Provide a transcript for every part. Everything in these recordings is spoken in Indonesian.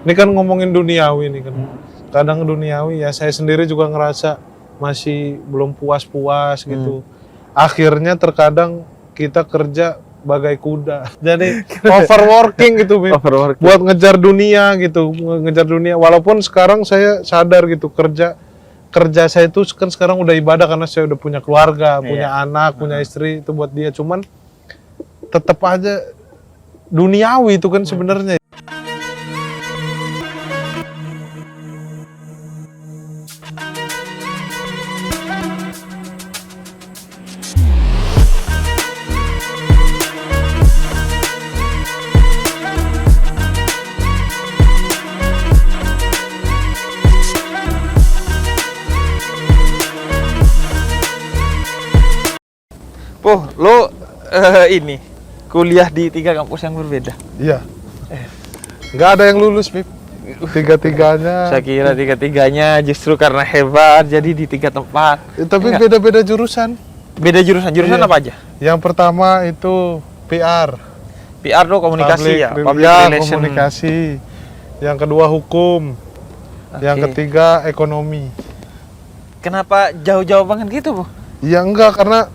Ini kan ngomongin duniawi nih kan. Kadang duniawi ya saya sendiri juga ngerasa masih belum puas-puas gitu. Akhirnya terkadang kita kerja bagai kuda. Jadi overworking gitu, Bib. Overworking. Buat ngejar dunia gitu, ngejar dunia. Walaupun sekarang saya sadar gitu kerja saya itu kan sekarang udah ibadah karena saya udah punya keluarga, punya anak, punya istri, itu buat dia. Cuman tetap aja duniawi itu kan sebenarnya. Lo ini kuliah di 3 kampus yang berbeda. Iya. Nggak ada yang lulus, Bib. Tiga-tiganya. Saya kira tiga-tiganya justru karena hebat jadi di 3 tempat. Tapi beda-beda jurusan. Beda jurusan. Jurusan Iya. apa aja? Yang pertama itu PR. PR lo komunikasi Public relation. Komunikasi. Yang kedua hukum. Yang ketiga ekonomi. Kenapa jauh-jauh banget gitu, Bu? Ya enggak, karena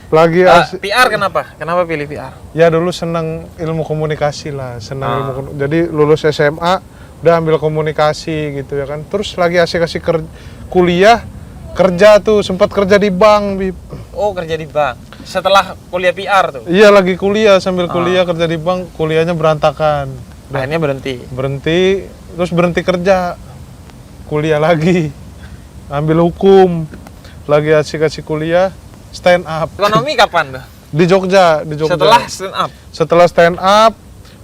lagi PR kenapa? Kenapa pilih PR? ya dulu senang ilmu komunikasi lah, jadi lulus SMA udah ambil komunikasi gitu ya kan. Terus lagi asik-asik kuliah, kerja tuh, sempat kerja di bank, Bib. Oh, kerja di bank. Setelah kuliah PR tuh. Iya, lagi kuliah, sambil kuliah kerja di bank, kuliahnya berantakan. Akhirnya Berhenti, terus berhenti kerja. Kuliah lagi. Ambil hukum. Lagi asik-asik kuliah, stand up. Ekonomi kapan tuh? Di Jogja. Setelah stand up,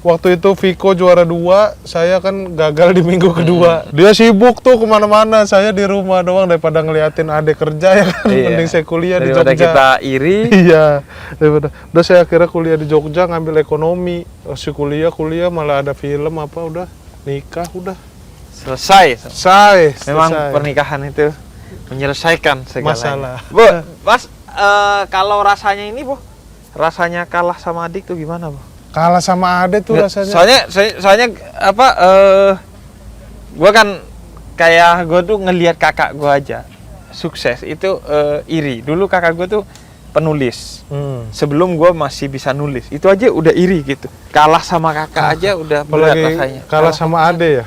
waktu itu Viko juara 2, saya kan gagal di minggu kedua. Dia sibuk tuh kemana-mana, saya di rumah doang daripada ngeliatin adek kerja ya kan. Mending saya kuliah daripada di Jogja. Kita iri. Iya, udah saya akhirnya kuliah di Jogja, ngambil ekonomi. Si kuliah malah ada film apa, udah nikah, udah. Selesai. Memang selesai. Pernikahan itu menyelesaikan segala masalah. Bu, Mas, kalau rasanya ini, Bu, rasanya kalah sama adik tuh gimana, Bu? Kalah sama adek tuh rasanya. Soalnya apa? Gua kan kayak gua tuh ngelihat kakak gua aja sukses itu iri. Dulu kakak gua tuh penulis. Sebelum gua masih bisa nulis, itu aja udah iri gitu. Kalah sama kakak aja udah berat rasanya. Kalah sama adek ya.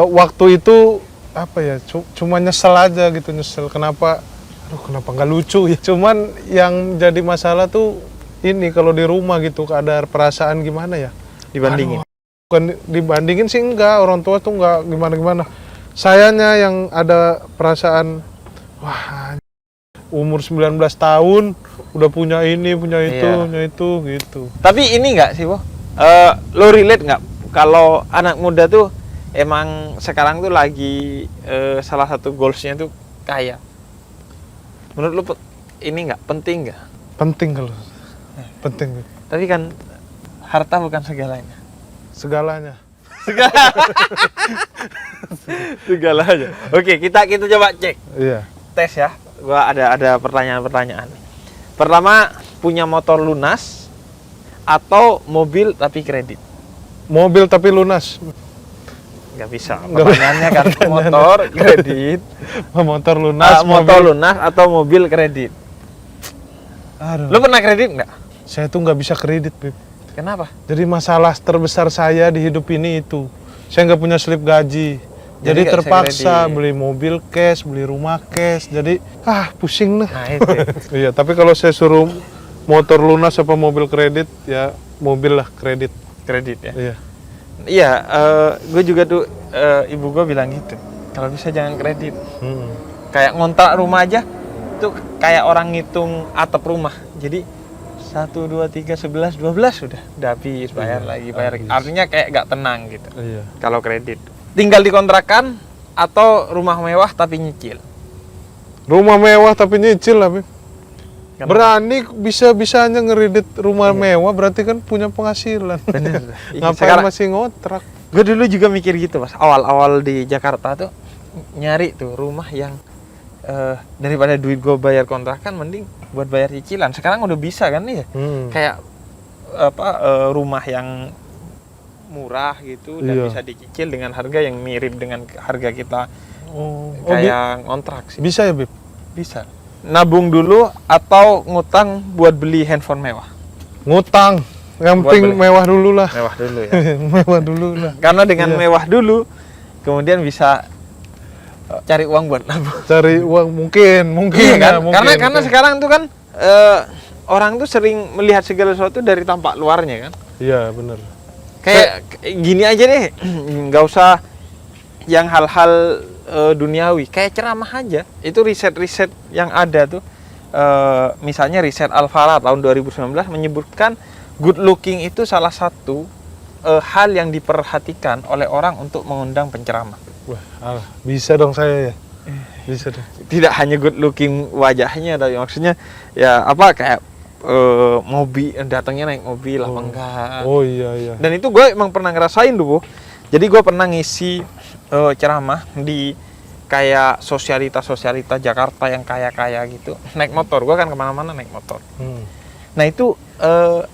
Waktu itu apa ya? Cuma nyesel aja gitu, kenapa nggak lucu ya. Cuman yang jadi masalah tuh ini kalau di rumah gitu ada perasaan gimana ya? Dibandingin. Bukan dibandingin sih enggak, orang tua tuh enggak gimana-gimana. Sayanya yang ada perasaan wah, umur 19 tahun udah punya ini, punya itu gitu. Tapi ini enggak sih, Bu? Lo relate nggak kalau anak muda tuh emang sekarang tuh lagi salah satu goalsnya tuh kaya? Menurut lo ini nggak penting nggak? Penting kalau penting. Tapi kan harta bukan segalanya. Segalanya. Segalanya. Oke, kita coba cek. Iya. Tes ya. Gua ada pertanyaan. Pertama, punya motor lunas atau mobil tapi kredit? Mobil tapi lunas. Nggak bisa. Pertanyaannya kan motor kredit. Motor lunas. Motor lunas atau mobil kredit? Aduh. Lo pernah kredit nggak? Saya tuh nggak bisa kredit, Bib. Kenapa? Jadi masalah terbesar saya di hidup ini itu. Saya nggak punya slip gaji. Jadi terpaksa beli mobil cash, beli rumah cash. Jadi pusing nih. Nah, itu. Iya, tapi kalau saya suruh motor lunas apa mobil kredit, ya mobil lah kredit. Kredit ya? Iya. Iya, gue juga tuh ibu gue bilang gitu. Kalau bisa jangan kredit. Kayak ngontrak rumah aja tuh kayak orang ngitung atap rumah. Jadi 1, 2, 3, 11, 12 udah habis, bayar lagi. Artinya kayak gak tenang gitu. Iya. Kalau kredit. Tinggal di kontrakan atau rumah mewah tapi nyicil? Rumah mewah tapi nyicil lah, Bib. Berani bisa-bisanya ngeredit rumah mewah berarti kan punya penghasilan. Bener. Ngapain masih ngontrak? Gue dulu juga mikir gitu, Mas. Awal-awal di Jakarta tuh nyari tuh rumah yang daripada duit gue bayar kontrakan mending buat bayar cicilan. Sekarang udah bisa kan nih ya. Kayak rumah yang murah gitu dan Iya. bisa dicicil dengan harga yang mirip dengan harga kita Oh, kayak ngontrak sih. bisa ya, Beb? Bisa. Nabung dulu atau ngutang buat beli handphone mewah. Ngutang. Yang Buat penting beli. mewah dulu lah. Mewah dulu ya. Mewah dulu lah. Karena dengan Iya. mewah dulu kemudian bisa cari uang buat nabung. Cari uang mungkin Iya kan? ya, mungkin. Karena sekarang tuh kan orang tuh sering melihat segala sesuatu dari tampak luarnya kan. Iya, benar. Kayak gini aja deh, nggak usah yang hal-hal duniawi, kayak ceramah aja. Itu riset-riset yang ada tuh, misalnya riset Al-Falah tahun 2019 menyebutkan good looking itu salah satu hal yang diperhatikan oleh orang untuk mengundang penceramah. Wah, bisa dong saya ya. Bisa dong. Tidak hanya good looking wajahnya, tapi maksudnya ya apa kayak mobil, datangnya naik mobil apa enggak. Oh iya iya. Dan itu gue emang pernah ngerasain dulu. Jadi gue pernah ngisi ceramah di kayak sosialita Jakarta yang kaya-kaya gitu. Naik motor, gue kan kemana-mana naik motor. Nah itu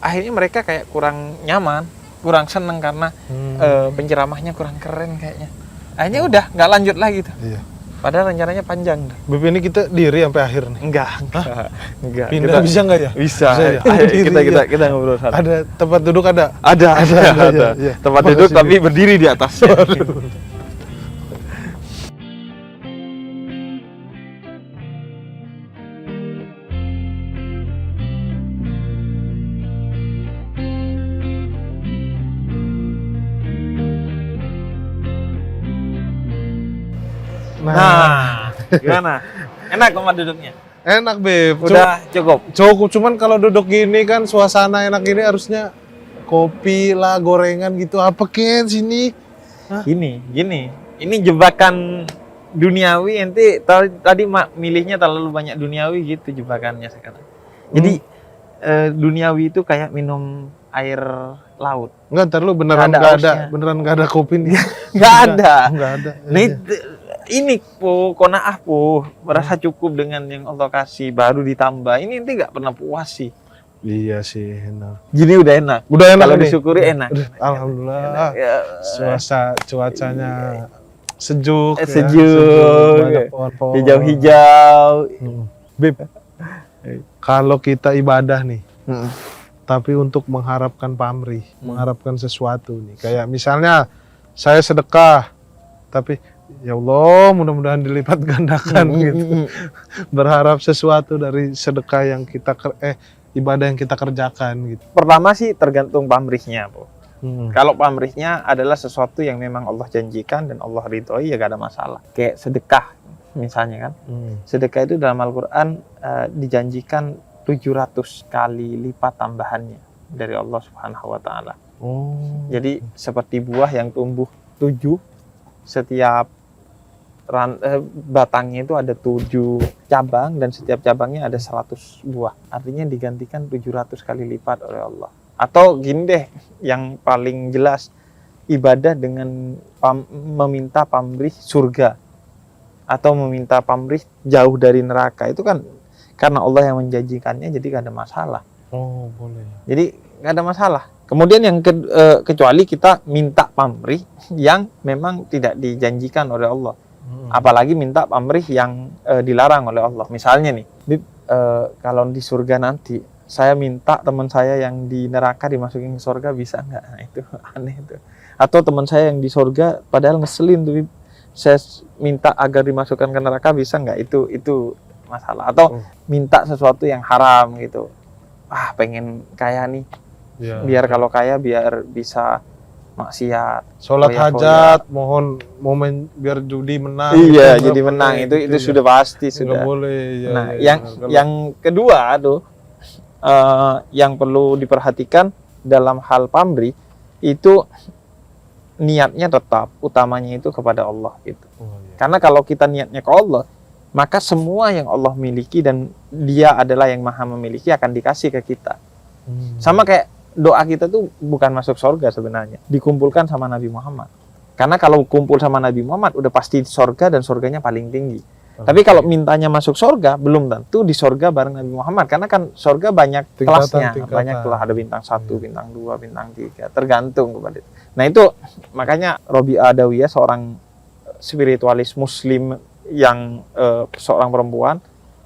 akhirnya mereka kayak kurang nyaman, kurang seneng karena penceramahnya kurang keren kayaknya. Akhirnya udah nggak lanjut lagi tuh. Iya. Padahal rencananya panjang. Beb, ini kita diri sampai akhir nih. Enggak. Pindah bisa nggak ya? Bisa. ya? Ayo, Diri, kita ngobrol sana. Ada tempat duduk ada. Ada. Iya. Tempat duduk Makasih. tapi berdiri di atasnya. Nah, gimana? Enak tempat duduknya? Enak, Beb. Udah cukup. Cukup, cuman kalau duduk gini kan suasana enak gini harusnya kopi lah, gorengan gitu. Apa Ken sini? Gini. Ini jebakan duniawi, ente tadi milihnya terlalu banyak duniawi gitu jebakannya sekarang. Jadi duniawi itu kayak minum air laut. Enggak, ntar lu beneran Nggak ada nggak ada, ausnya. beneran nggak ada kopi nih. Nggak ada. Nggak ada. Nah, ini konaah merasa cukup dengan yang Allah kasih, baru ditambah. Ini ente nggak pernah puas sih. Iya sih, enak. Gini udah enak. Udah enak Kalau nih. disyukuri enak. Alhamdulillah. Ya, Cuacanya sejuk. ya. sejuk. Banyak pohon-pohon. hijau-hijau. Beb, kalau kita ibadah nih, Mm. tapi untuk mengharapkan pamrih, mengharapkan sesuatu nih. Kayak misalnya saya sedekah, tapi ya Allah mudah-mudahan dilipat gandakan gitu. Berharap sesuatu dari sedekah yang kita ibadah yang kita kerjakan gitu. Pertama sih tergantung pamrihnya, Po. Hmm. Kalau pamrihnya adalah sesuatu yang memang Allah janjikan dan Allah ridhoi, ya gak ada masalah. Kayak sedekah misalnya kan. Sedekah itu dalam Al-Quran dijanjikan 700 kali lipat tambahannya dari Allah Subhanahu wa Ta'ala. Oh. Jadi seperti buah yang tumbuh 7, setiap batangnya itu ada 7 cabang dan setiap cabangnya ada 100 buah. Artinya digantikan 700 kali lipat oleh Allah. Atau gini deh, yang paling jelas, ibadah dengan meminta pamrih surga atau meminta pamrih jauh dari neraka, itu kan karena Allah yang menjanjikannya, jadi gak ada masalah. Oh, boleh. Jadi gak ada masalah. Kemudian yang kecuali kita minta pamrih yang memang tidak dijanjikan oleh Allah. Apalagi minta pamrih yang dilarang oleh Allah. Misalnya nih, Bib, kalau di surga nanti saya minta teman saya yang di neraka dimasukin ke surga, bisa nggak? Nah, itu aneh itu. Atau teman saya yang di surga padahal ngeselin tuh, Bib, saya minta agar dimasukkan ke neraka, bisa nggak? Itu masalah. Atau minta sesuatu yang haram gitu. Pengen kaya nih, Ya. biar kalau kaya biar bisa maksiat. Sholat Foya-foya. hajat, mohon momen biar judi menang. Iya, Itu jadi nggak menang boleh, itu gitu ya. sudah pasti Nggak sudah. boleh. Ya, Nah, ya, kalau- yang kedua tuh yang perlu diperhatikan dalam hal pamrih itu niatnya tetap utamanya itu kepada Allah gitu. Oh, iya. Karena kalau kita niatnya ke Allah, maka semua yang Allah miliki dan Dia adalah yang Maha memiliki akan dikasih ke kita. Sama kayak doa kita tuh bukan masuk surga sebenarnya, dikumpulkan sama Nabi Muhammad. Karena kalau kumpul sama Nabi Muhammad udah pasti surga dan surganya paling tinggi. Tapi kalau mintanya masuk surga, belum tentu di surga bareng Nabi Muhammad. Karena kan surga banyak kelasnya. Banyak lah, ada bintang 1, bintang 2, bintang 3. Tergantung kepada itu. Nah itu, makanya Robi'ah Adawiyah, seorang spiritualis muslim yang seorang perempuan,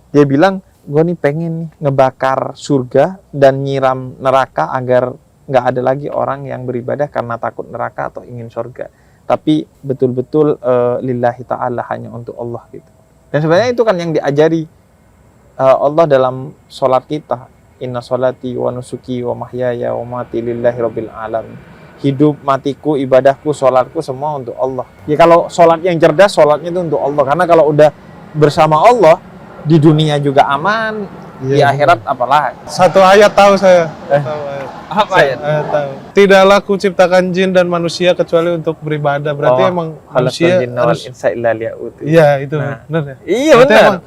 dia bilang, gue nih pengen nih ngebakar surga dan nyiram neraka agar nggak ada lagi orang yang beribadah karena takut neraka atau ingin surga. Tapi betul-betul lillahi ta'ala, hanya untuk Allah gitu. Dan sebenarnya itu kan yang diajari Allah dalam sholat kita. Inna sholati wa nusuki wa mahyaya wa mati lillahi rabbil alamin. Hidup, matiku, ibadahku, sholatku semua untuk Allah. Ya kalau sholat yang cerdas, sholatnya itu untuk Allah. Karena kalau udah bersama Allah, di dunia juga aman, di akhirat apalah. Satu ayat tahu saya. Tahu ayat. Apa ya? Tahu. Tidaklah kuciptakan jin dan manusia kecuali untuk beribadah. Berarti emang manusia harus. Iya itu benar ya. Iya berarti benar. Emang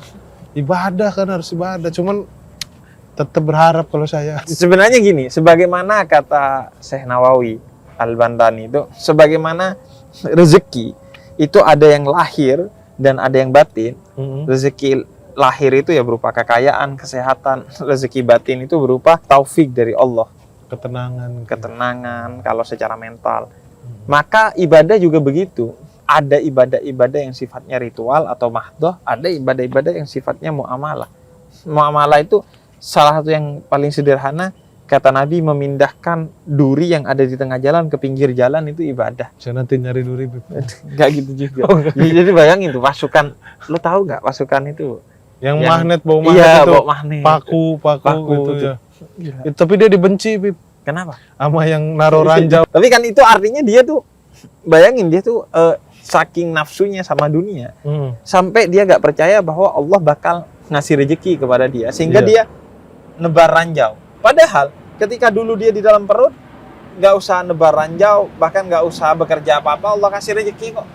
ibadah kan harus ibadah. Cuman tetap berharap kalau saya. Sebenarnya gini, sebagaimana kata Syekh Nawawi Al-Bantani itu, sebagaimana rezeki itu ada yang lahir dan ada yang batin. Rezeki lahir itu ya berupa kekayaan, kesehatan. Rezeki batin itu berupa taufik dari Allah. Ketenangan kalau secara mental. Maka ibadah juga begitu. Ada ibadah-ibadah yang sifatnya ritual atau mahdoh, ada ibadah-ibadah yang sifatnya muamalah. Muamalah itu salah satu yang paling sederhana, kata Nabi, memindahkan duri yang ada di tengah jalan ke pinggir jalan itu ibadah. Saya nanti nyari duri. Nggak gitu juga. Jadi bayangin tuh pasukan, lo tahu nggak pasukan itu? Yang magnet, bau magnet iya, itu. Bau magnet. Paku gitu ya. Tapi dia dibenci, Bib. Kenapa? Sama yang naruh ranjau. Tapi kan itu artinya dia tuh, bayangin dia tuh saking nafsunya sama dunia, sampai dia nggak percaya bahwa Allah bakal ngasih rezeki kepada dia, sehingga dia nebar ranjau. Padahal ketika dulu dia di dalam perut, nggak usah nebar ranjau, bahkan nggak usah bekerja apa-apa, Allah kasih rezeki kok.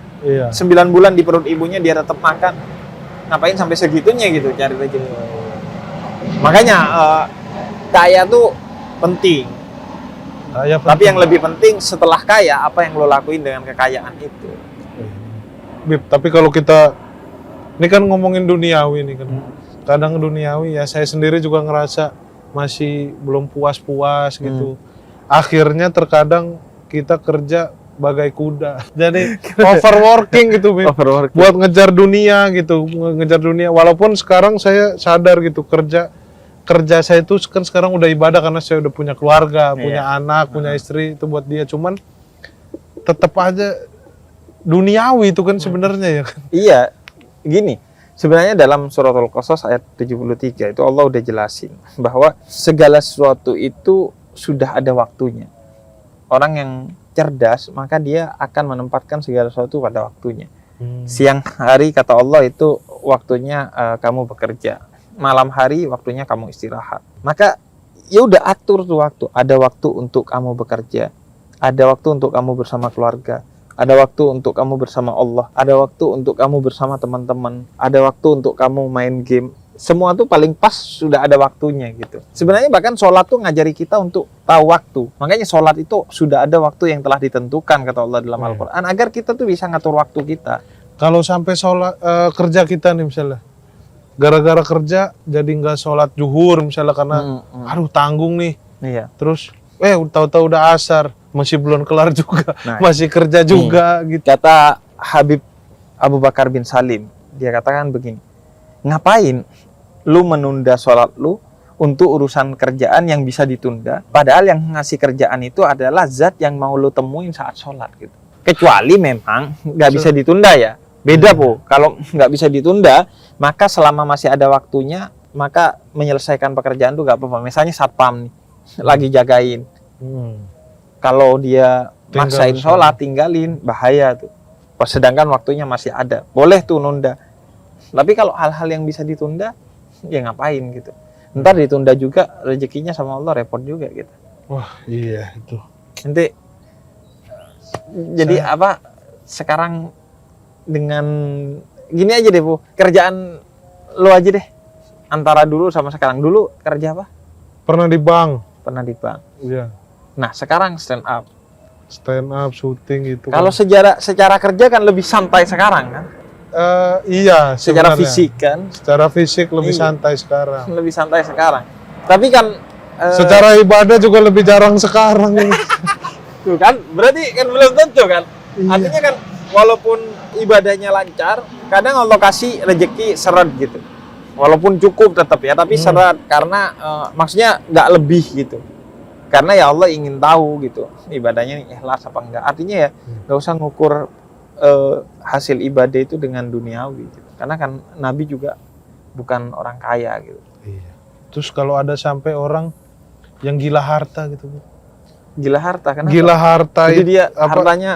9 bulan di perut ibunya dia tetap makan. Ngapain sampai segitunya gitu cari rezeki? Makanya kaya tuh penting. Tapi yang lebih penting setelah kaya, apa yang lo lakuin dengan kekayaan itu. Bib, tapi kalau kita ini kan ngomongin duniawi nih kan. Kadang duniawi ya, saya sendiri juga ngerasa masih belum puas-puas gitu. Akhirnya terkadang kita kerja bagai kuda. Jadi overworking gitu, Bib. Buat ngejar dunia gitu, ngejar dunia. Walaupun sekarang saya sadar gitu, kerja saya itu kan sekarang udah ibadah karena saya udah punya keluarga, punya anak, punya istri, itu buat dia. Cuman tetap aja duniawi itu kan sebenarnya ya kan. Iya, gini. Sebenarnya dalam surat Al-Qasas ayat 73 itu Allah udah jelasin bahwa segala sesuatu itu sudah ada waktunya. Orang yang cerdas maka dia akan menempatkan segala sesuatu pada waktunya. Siang hari kata Allah itu waktunya kamu bekerja. Malam hari waktunya kamu istirahat. Maka ya udah atur tuh waktu. Ada waktu untuk kamu bekerja. Ada waktu untuk kamu bersama keluarga. Ada waktu untuk kamu bersama Allah. Ada waktu untuk kamu bersama teman-teman. Ada waktu untuk kamu main game. Semua tuh paling pas sudah ada waktunya gitu. Sebenarnya bahkan sholat tuh ngajari kita untuk tahu waktu. Makanya sholat itu sudah ada waktu yang telah ditentukan kata Allah dalam Al-Quran. Agar kita tuh bisa ngatur waktu kita. Kalau sampai sholat kerja kita nih misalnya. Gara-gara kerja jadi nggak sholat zuhur misalnya karena aduh tanggung nih. Iya. Terus tahu-tahu udah asar, masih belum kelar juga, masih kerja juga gitu. Kata Habib Abu Bakar bin Salim, dia katakan begini, ngapain lu menunda sholat lu untuk urusan kerjaan yang bisa ditunda, padahal yang ngasih kerjaan itu adalah zat yang mau lu temuin saat sholat gitu. Kecuali memang nggak bisa ditunda ya. Beda po, kalau nggak bisa ditunda, maka selama masih ada waktunya, maka menyelesaikan pekerjaan tuh nggak apa-apa. Misalnya satpam nih, lagi jagain. Kalau dia maksain sholat, tinggalin, bahaya tuh. Sedangkan waktunya masih ada, boleh tuh nunda. Tapi kalau hal-hal yang bisa ditunda, ya ngapain gitu. Ntar ditunda juga, rezekinya sama Allah repot juga gitu. Wah iya itu. Nanti, jadi apa, sekarang dengan gini aja deh Bu, kerjaan lo aja deh antara dulu sama sekarang. Dulu kerja apa? Pernah di bank. Iya. Nah sekarang stand up syuting gitu. Kalau secara kerja kan lebih santai sekarang kan? Iya, secara sebenarnya. fisik kan. Secara fisik lebih Iya. santai sekarang. Lebih santai sekarang. Tapi kan Secara ibadah juga lebih jarang sekarang. tuh kan berarti kan belum tentu kan. Iya. Artinya kan walaupun ibadahnya lancar, kadang Allah kasih rezeki seret gitu. Walaupun cukup tetap ya, tapi seret karena maksudnya nggak lebih gitu. Karena ya Allah ingin tahu gitu ibadahnya nih ikhlas apa enggak. Artinya ya nggak usah ngukur hasil ibadah itu dengan duniawi gitu. Karena kan Nabi juga bukan orang kaya gitu. Iya. Terus kalau ada sampai orang yang gila harta gitu, Bu. Gila harta kenapa? Gila harta Jadi itu dia apa? hartanya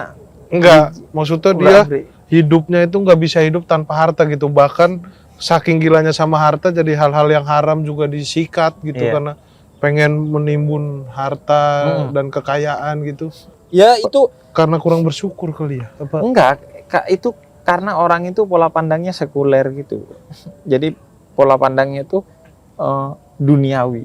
Enggak, maksudnya dia ulah-abrik. hidupnya itu nggak bisa hidup tanpa harta gitu. Bahkan saking gilanya sama harta jadi hal-hal yang haram juga disikat gitu Iya. karena pengen menimbun harta dan kekayaan gitu. Ya itu Karena kurang bersyukur kali ya. Apa? enggak, itu karena orang itu pola pandangnya sekuler gitu. Jadi pola pandangnya itu duniawi.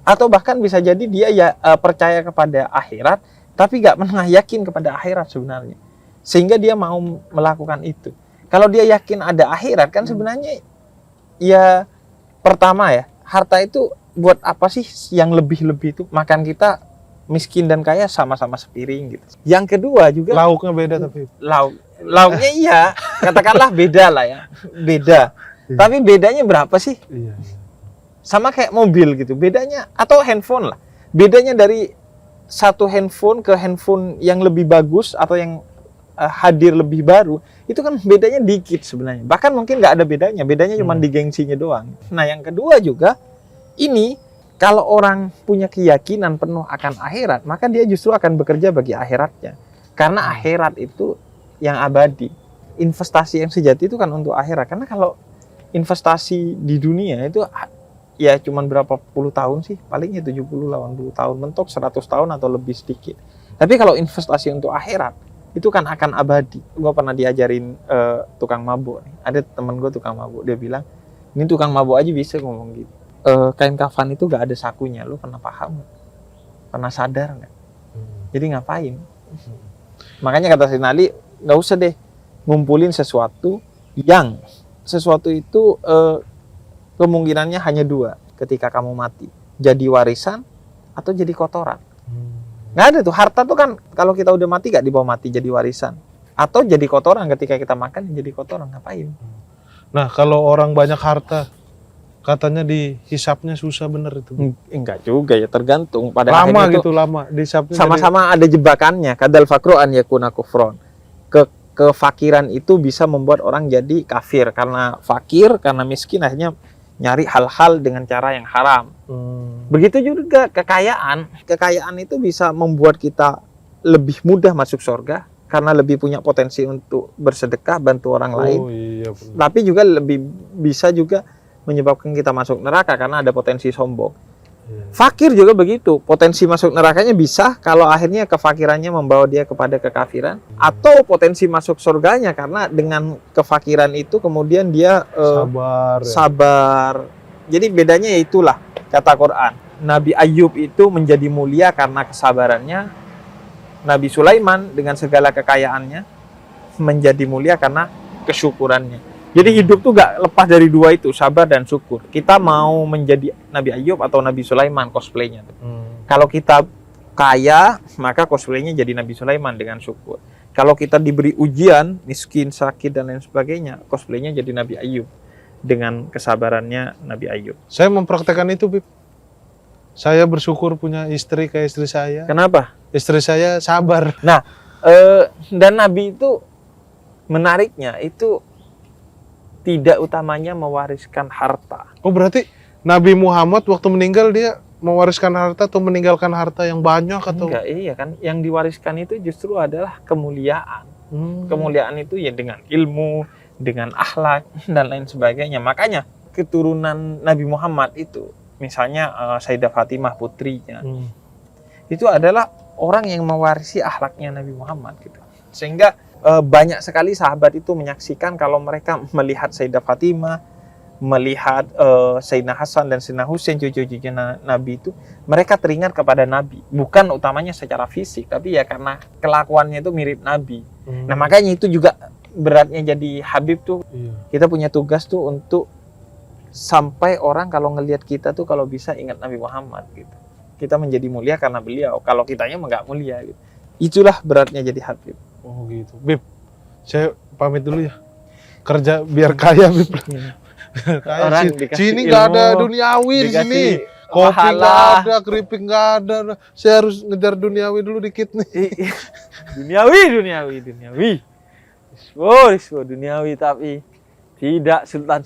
Atau bahkan bisa jadi dia ya percaya kepada akhirat, tapi nggak pernah yakin kepada akhirat sebenarnya. Sehingga dia mau melakukan itu. Kalau dia yakin ada akhirat kan sebenarnya ya pertama ya, harta itu buat apa sih yang lebih-lebih itu? Makan kita miskin dan kaya sama-sama sepiring gitu. Yang kedua juga Lauknya beda tapi. lauknya iya, katakanlah beda lah ya. Beda. Tapi bedanya berapa sih? Iya. Sama kayak mobil gitu. Bedanya atau handphone lah. Bedanya dari satu handphone ke handphone yang lebih bagus atau yang hadir lebih baru, itu kan bedanya dikit sebenarnya. Bahkan mungkin nggak ada bedanya. Bedanya cuma di gengsinya doang. Nah, yang kedua juga ini kalau orang punya keyakinan penuh akan akhirat, maka dia justru akan bekerja bagi akhiratnya. Karena akhirat itu yang abadi. Investasi yang sejati itu kan untuk akhirat. Karena kalau investasi di dunia itu ya cuman berapa puluh tahun sih, palingnya 70, 80 tahun, mentok 100 tahun atau lebih sedikit. Tapi kalau investasi untuk akhirat, itu kan akan abadi. Gue pernah diajarin tukang mabuk nih. Ada temen gue tukang mabuk, dia bilang, ini tukang mabuk aja bisa ngomong gitu. Kain kafan itu gak ada sakunya, lu pernah paham? Pernah sadar gak? Jadi ngapain? Makanya kata Sayyidina Ali, gak usah deh ngumpulin sesuatu yang sesuatu itu kemungkinannya hanya dua ketika kamu mati. Jadi warisan atau jadi kotoran. Nggak ada tuh, harta tuh kan kalau kita udah mati gak dibawa mati jadi warisan. Atau jadi kotoran ketika kita makan jadi kotoran, ngapain? Nah, kalau orang banyak harta, katanya dihisapnya susah bener itu. Enggak juga ya, tergantung. Pada Lama akhirnya gitu, lama. Dihisapnya sama-sama ada jebakannya. Kadal fakru an yakuna kufron. Kefakiran itu bisa membuat orang jadi kafir. Karena fakir, karena miskin akhirnya nyari hal-hal dengan cara yang haram. Begitu juga kekayaan. Kekayaan itu bisa membuat kita lebih mudah masuk surga karena lebih punya potensi untuk bersedekah, bantu orang lain. Oh iya benar. Tapi juga lebih bisa juga menyebabkan kita masuk neraka karena ada potensi sombong. Fakir juga begitu. Potensi masuk nerakanya bisa kalau akhirnya kefakirannya membawa dia kepada kekafiran, atau potensi masuk surganya karena dengan kefakiran itu kemudian dia sabar. Jadi bedanya ya itulah kata Quran. Nabi Ayub itu menjadi mulia karena kesabarannya. Nabi Sulaiman dengan segala kekayaannya menjadi mulia karena kesyukurannya. Jadi hidup tuh gak lepas dari dua itu, sabar dan syukur. Kita mau menjadi Nabi Ayub atau Nabi Sulaiman cosplaynya. Kalau kita kaya, maka cosplaynya jadi Nabi Sulaiman dengan syukur. Kalau kita diberi ujian, miskin, sakit, dan lain sebagainya, cosplaynya jadi Nabi Ayub dengan kesabarannya Nabi Ayub. Saya mempraktekkan itu, Bib. Saya bersyukur punya istri kayak istri saya. Kenapa? Istri saya sabar. Nah, dan Nabi itu menariknya itu tidak utamanya mewariskan harta. Oh berarti Nabi Muhammad waktu meninggal dia mewariskan harta atau meninggalkan harta yang banyak atau? Enggak, iya kan. Yang diwariskan itu justru adalah kemuliaan. Kemuliaan itu ya dengan ilmu, dengan akhlak, dan lain sebagainya. Makanya keturunan Nabi Muhammad itu, misalnya Sayyidah Fatimah putrinya, itu adalah orang yang mewarisi akhlaknya Nabi Muhammad gitu. Sehingga banyak sekali sahabat itu menyaksikan kalau mereka melihat Sayyidah Fatimah, melihat Sayyidina Hasan dan Sayyidina Husain, cucu-cucu Nabi itu, mereka teringat kepada Nabi. Bukan utamanya secara fisik, tapi ya karena kelakuannya itu mirip Nabi. Nah makanya itu juga beratnya jadi Habib tuh, Iya. kita punya tugas tuh untuk sampai orang kalau ngelihat kita tuh kalau bisa ingat Nabi Muhammad gitu. Kita menjadi mulia karena beliau. Kalau kitanya mah nggak mulia gitu. Itulah beratnya jadi Habib. Oh gitu. Bib, saya pamit dulu ya. Kerja biar kaya, Bib. Kaya Orang sih. dikasih Sini nggak ada ilmu, duniawi di dikasih sini. Kopi pahala. nggak ada, keripik nggak ada. Saya harus ngejar duniawi dulu dikit nih. Duniawi. Riswo, duniawi tapi tidak sultan.